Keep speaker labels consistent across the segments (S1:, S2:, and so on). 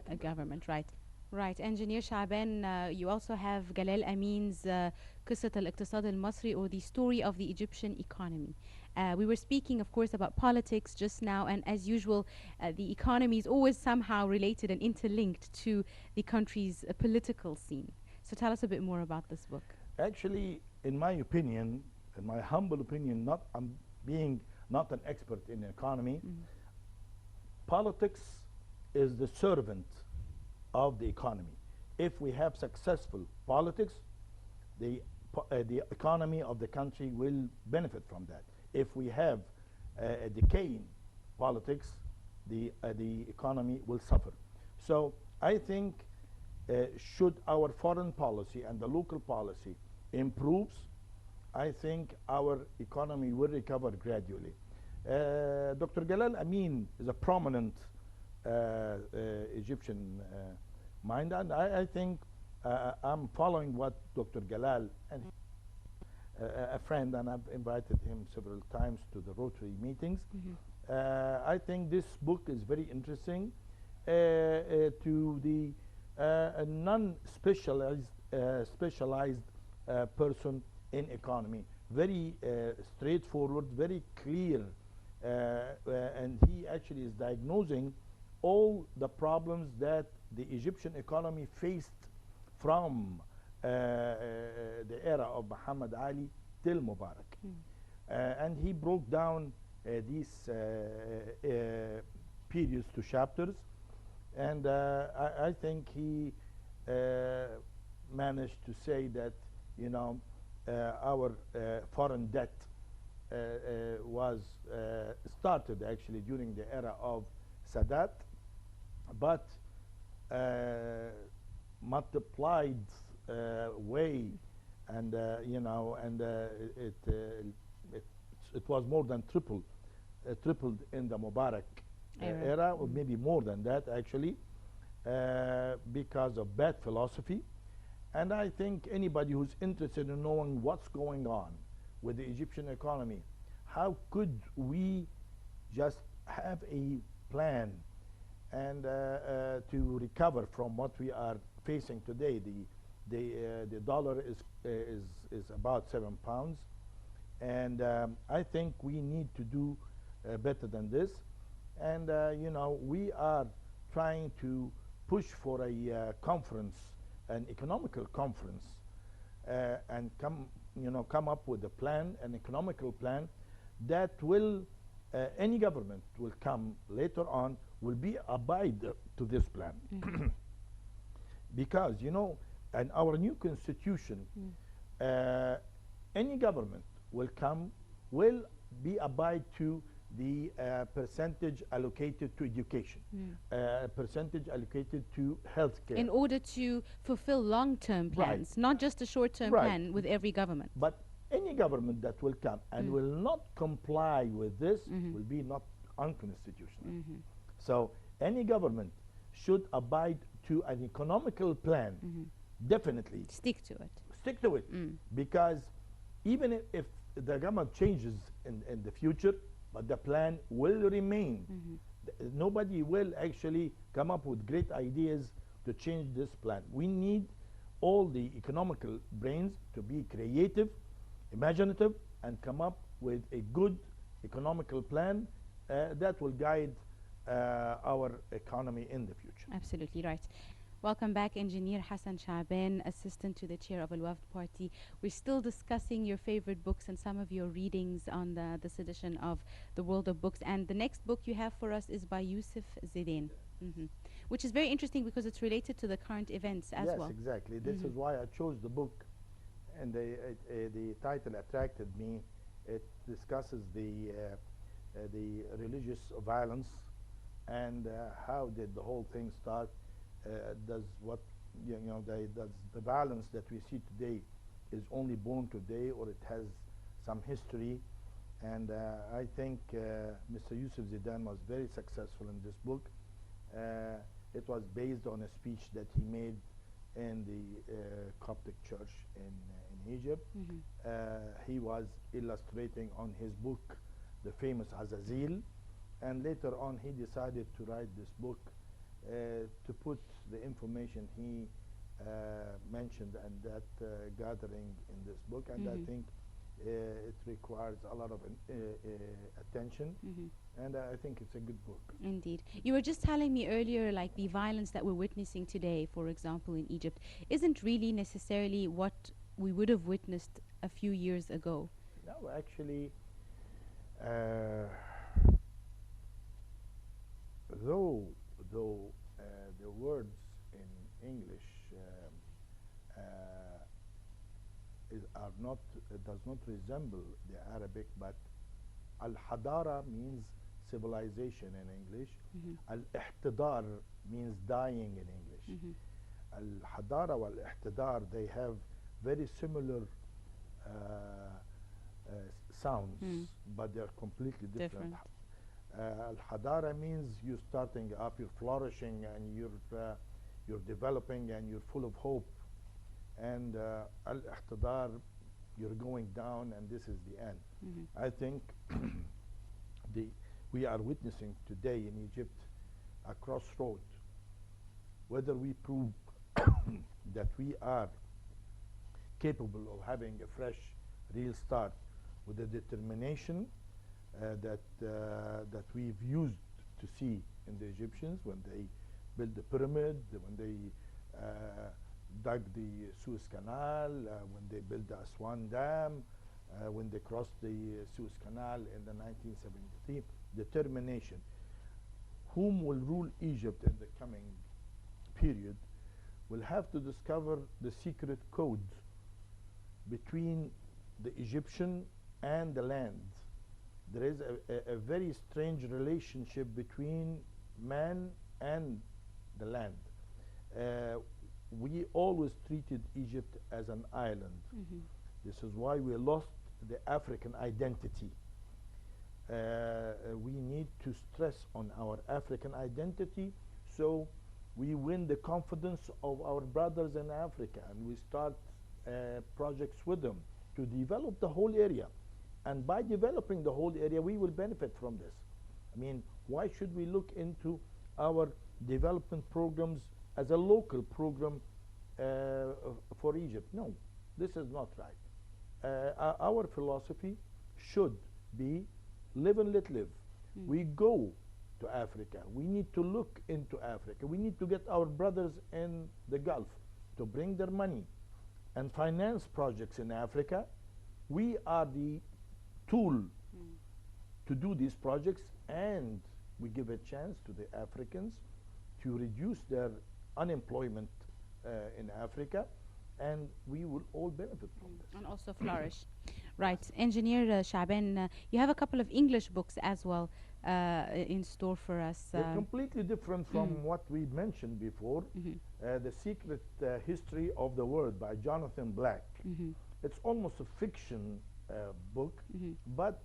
S1: a government, right? Right. Engineer Shaban, you also have Galal Amin's قصة الاقتصاد المصري, or the story of the Egyptian economy. We were speaking, of course, about politics just now, and as usual, the economy is always somehow related and interlinked to the country's political scene. So tell us a bit more about this book.
S2: Actually, in my opinion, in my humble opinion, not I'm being not an expert in economy, politics is the servant of the economy. If we have successful politics, the economy of the country will benefit from that. If we have a decaying politics, the economy will suffer. So I think should our foreign policy and the local policy improves, I think our economy will recover gradually. Dr. Galal Amin is a prominent Egyptian mind, and I think I'm following what Dr. Galal and a friend, and I've invited him several times to the Rotary meetings. I think this book is very interesting to the non-specialized specialized person in economy. Very straightforward, very clear, and he actually is diagnosing all the problems that the Egyptian economy faced from the era of Muhammad Ali till Mubarak. And he broke down these periods to chapters, and I think he managed to say that, you know, our foreign debt was started actually during the era of Sadat, but multiplied way, and you know, and it was more than tripled in the Mubarak era, or maybe more than that actually, because of bad philosophy. And I think anybody who's interested in knowing what's going on with the Egyptian economy, how could we just have a plan and to recover from what we are facing today. The dollar is about £7, and I think we need to do better than this. And you know, we are trying to push for a conference, an economical conference, and come up with a plan, an economical plan that will any government will come later on will be abide to this plan. Because, you know, in our new constitution, any government will come, will be abide to the percentage allocated to education, percentage allocated to healthcare.
S1: In order to fulfill long-term plans,
S2: Right.
S1: not just a short-term
S2: Right.
S1: plan with every government.
S2: But any government that will come and will not comply with this will be not unconstitutional. So any government should abide to an economical plan, definitely
S1: Stick to it.
S2: stick to it, because even if the government changes in the future, but the plan will remain. Nobody will actually come up with great ideas to change this plan. We need all the economical brains to be creative, imaginative, and come up with a good economical plan that will guide our economy in the future.
S1: Absolutely right. Welcome back, Engineer Hassan Shaban, Assistant to the Chair of Al-Wafd Party. We're still discussing your favorite books and some of your readings on this edition of The World of Books. And the next book you have for us is by Yusuf Zidane, which is very interesting because it's related to the current events as well.
S2: Yes, exactly. This is why I chose the book, and the title attracted me. It discusses the religious violence and how did the whole thing start. Does what does the violence that we see today is only born today, or it has some history? And I think Mr. Yusuf Zidane was very successful in this book. It was based on a speech that he made in the Coptic church in Egypt. He was illustrating on his book the famous Azazil, and later on he decided to write this book to put the information he mentioned and that gathering in this book, and I think it requires a lot of attention, and I think it's a good book.
S1: Indeed. You were just telling me earlier, like the violence that we're witnessing today, for example, in Egypt, isn't really necessarily what we would have witnessed a few years ago.
S2: No, actually, though the words in English are not does not resemble the Arabic, but al-hadara means civilization in English. Al-ihtidar means dying in English. Al-hadara wal-ihtidar, they have very similar sounds, but they're completely different. Al-hadara means you're starting up, you're flourishing, and you're developing, and you're full of hope. And al-ihtidar, you're going down, and this is the end. I think we are witnessing today in Egypt a crossroad. Whether we prove that we are capable of having a fresh, real start with the determination that we've used to see in the Egyptians when they built the pyramid, when they dug the Suez Canal, when they built the Aswan Dam, when they crossed the Suez Canal in the 1973. Determination. Whom will rule Egypt in the coming period will have to discover the secret code between the Egyptian and the land. There is a very strange relationship between man and the land. We always treated Egypt as an island. This is why we lost the African identity. We need to stress on our African identity so we win the confidence of our brothers in Africa, and we start projects with them to develop the whole area. And by developing the whole area, we will benefit from this. I mean, why should we look into our development programs as a local program for Egypt? No, this is not right. Our philosophy should be live and let live. We go to Africa. We need to look into Africa. We need to get our brothers in the Gulf to bring their money and finance projects in Africa. We are the tool to do these projects, and we give a chance to the Africans to reduce their unemployment in Africa, and we will all benefit from this.
S1: And also flourish. Right. Engineer Shaban, you have a couple of English books as well in store for us.
S2: They're completely different from what we mentioned before. The Secret History of the World by Jonathan Black. It's almost a fiction book, but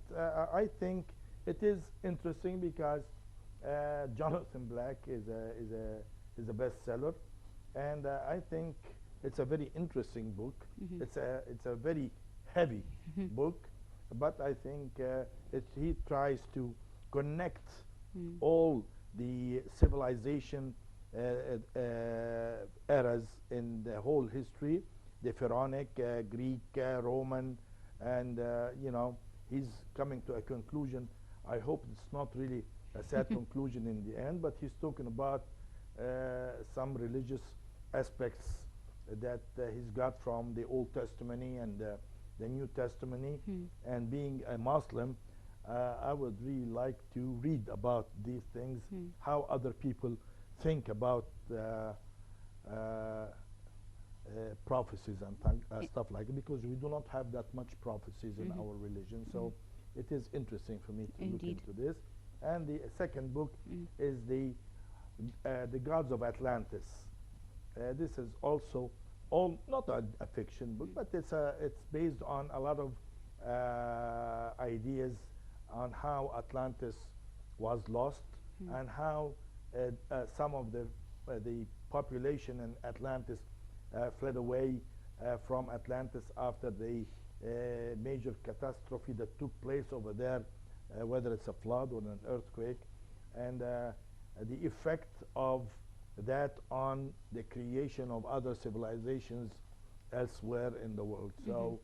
S2: I think it is interesting because Jonathan Black is a bestseller, and I think it's a very interesting book. It's a very heavy book, but I think he tries to connect all the civilization eras in the whole history, the Pharaonic, Greek, Roman, and you know, he's coming to a conclusion. I hope it's not really a sad conclusion in the end, but he's talking about some religious aspects that he's got from the Old Testament and the New Testament. And being a Muslim, I would really like to read about these things, how other people think about prophecies and stuff like it, because we do not have that much prophecies in our religion. So it is interesting for me to look into this. And the second book is the Gods of Atlantis. This is also not a fiction book, but it's based on a lot of ideas on how Atlantis was lost and how some of the population in Atlantis fled away from Atlantis after the major catastrophe that took place over there, whether it's a flood or an earthquake, and the effect of that on the creation of other civilizations elsewhere in the world. So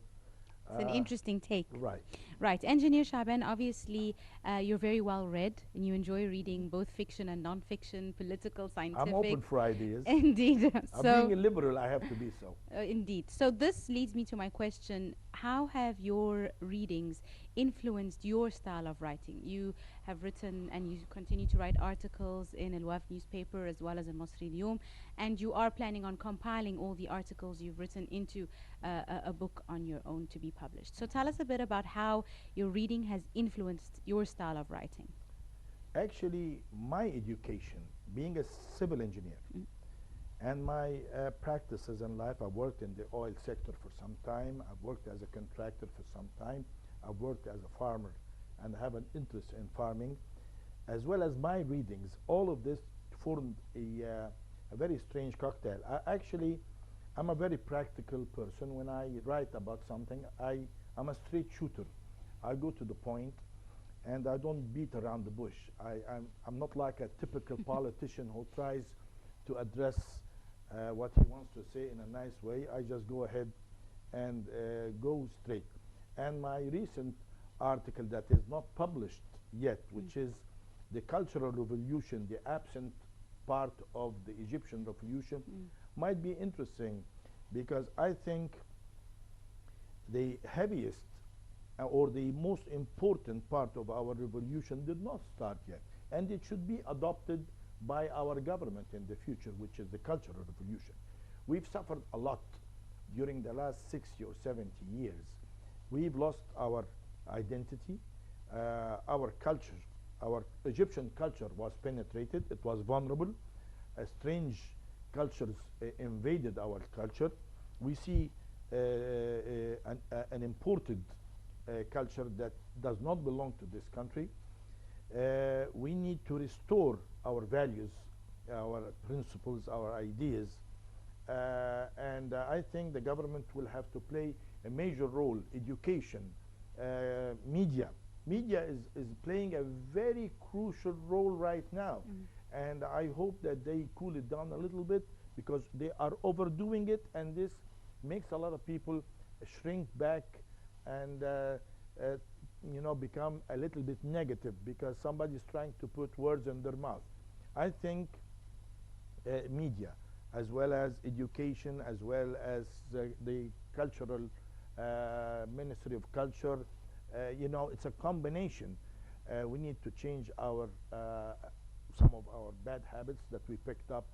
S1: It's an interesting take.
S2: right.
S1: Right. Engineer Shaban, obviously, you're very well read and you enjoy reading both fiction and non-fiction, political,
S2: I'm
S1: scientific.
S2: open for ideas.
S1: Indeed.
S2: Being a liberal, I have to be so.
S1: Indeed. So this leads me to my question. How have your readings influenced your style of writing? You have written and you continue to write articles in Al Waf newspaper as well as in Masri Al-Yawm, and you are planning on compiling all the articles you've written into a book on your own to be published. So tell us a bit about how your reading has influenced your style of writing.
S2: Actually, my education, being a civil engineer, and my practices in life, I've worked in the oil sector for some time, I've worked as a contractor for some time, I've worked as a farmer and have an interest in farming, as well as my readings. All of this formed a very strange cocktail. I'm a very practical person. When I write about something, I'm a straight shooter. I go to the point and I don't beat around the bush. I'm not like a typical politician who tries to address what he wants to say in a nice way. I just go ahead and go straight. And my recent article that is not published yet, which is the Cultural Revolution, the absent part of the Egyptian Revolution, might be interesting, because I think the heaviest or the most important part of our revolution did not start yet, and it should be adopted by our government in the future, which is the Cultural Revolution. We've suffered a lot during the last 60 or 70 years. We've lost our identity, our culture. Our Egyptian culture was penetrated, it was vulnerable. Strange cultures invaded our culture. We see an imported culture that does not belong to this country. We need to restore our values, our principles, our ideas, and I think the government will have to play a major role. Education, media. Media is playing a very crucial role right now, and I hope that they cool it down a little bit, because they are overdoing it, and this makes a lot of people shrink back and become a little bit negative because somebody's trying to put words in their mouth. I think media, as well as education, as well as the cultural Ministry of Culture, it's a combination. We need to change our some of our bad habits that we picked up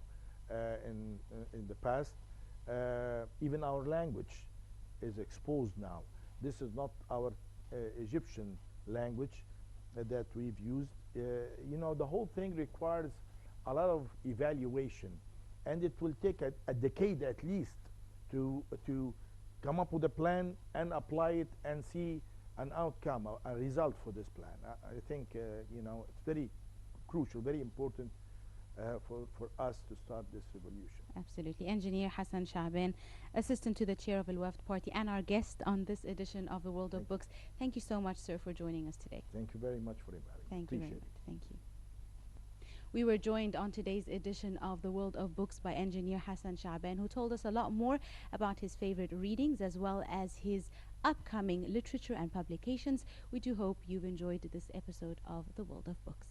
S2: in the past. Even our language is exposed now. This is not our Egyptian language that we've used. The whole thing requires a lot of evaluation, and it will take a decade at least to come up with a plan and apply it and see an outcome, a result for this plan. I think it's very crucial, very important for us to start this revolution.
S1: Absolutely. Engineer Hassan Shaban, Assistant to the Chair of Al Wafd Party and our guest on this edition of the World of Books. Thank you so much, sir, for joining us today.
S2: Thank you very much for inviting me.
S1: Thank you very much. Thank you. We were joined on today's edition of the World of Books by Engineer Hassan Shaban, who told us a lot more about his favorite readings as well as his upcoming literature and publications. We do hope you've enjoyed this episode of the World of Books.